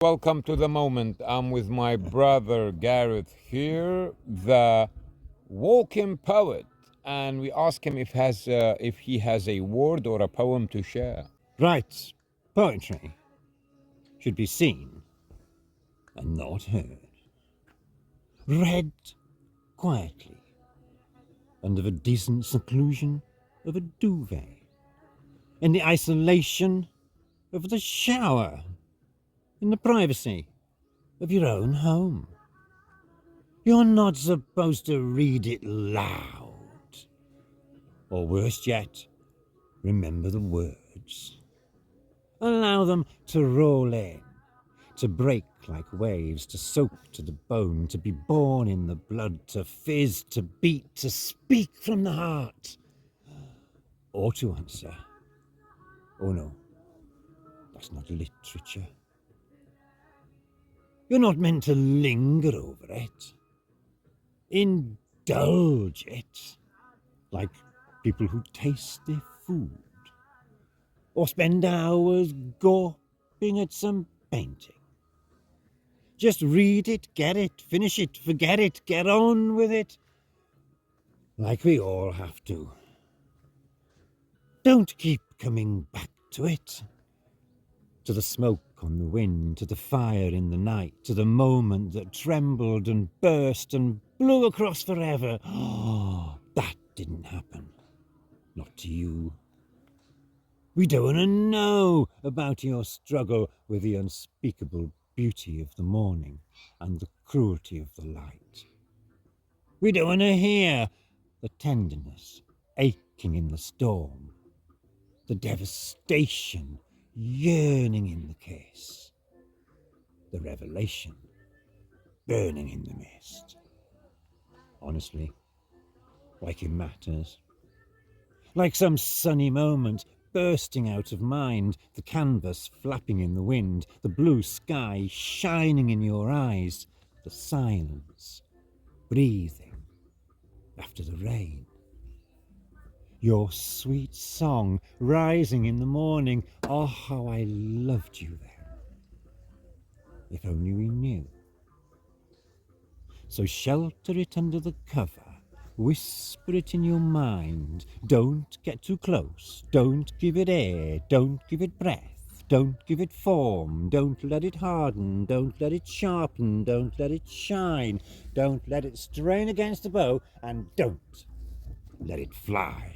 Welcome to the moment. I'm with my brother Gareth here, the walking poet, and we ask him if he has a word or a poem to share. Right, poetry should be seen and not heard. Read quietly, under the decent seclusion of a duvet, in the isolation of the shower, in the privacy of your own home. You're not supposed to read it loud. Or worse yet, remember the words. Allow them to roll in, to break like waves, to soak to the bone, to be born in the blood, to fizz, to beat, to speak from the heart. Or to answer, oh no, that's not literature. You're not meant to linger over it. Indulge it, like people who taste their food, or spend hours gawping at some painting. Just read it, get it, finish it, forget it, get on with it, like we all have to. Don't keep coming back to it. To the smoke on the wind, to the fire in the night, to the moment that trembled and burst and blew across forever. Oh, that didn't happen. Not to you. We don't want to know about your struggle with the unspeakable beauty of the morning and the cruelty of the light. We don't want to hear the tenderness aching in the storm, the devastation yearning in the kiss, the revelation burning in the mist. Honestly, like it matters. Like some sunny moment bursting out of mind, the canvas flapping in the wind, the blue sky shining in your eyes, the silence breathing after the rain. Your sweet song rising in the morning. Oh, how I loved you then. If only we knew. So shelter it under the cover. Whisper it in your mind. Don't get too close. Don't give it air. Don't give it breath. Don't give it form. Don't let it harden. Don't let it sharpen. Don't let it shine. Don't let it strain against the bow. And don't let it fly.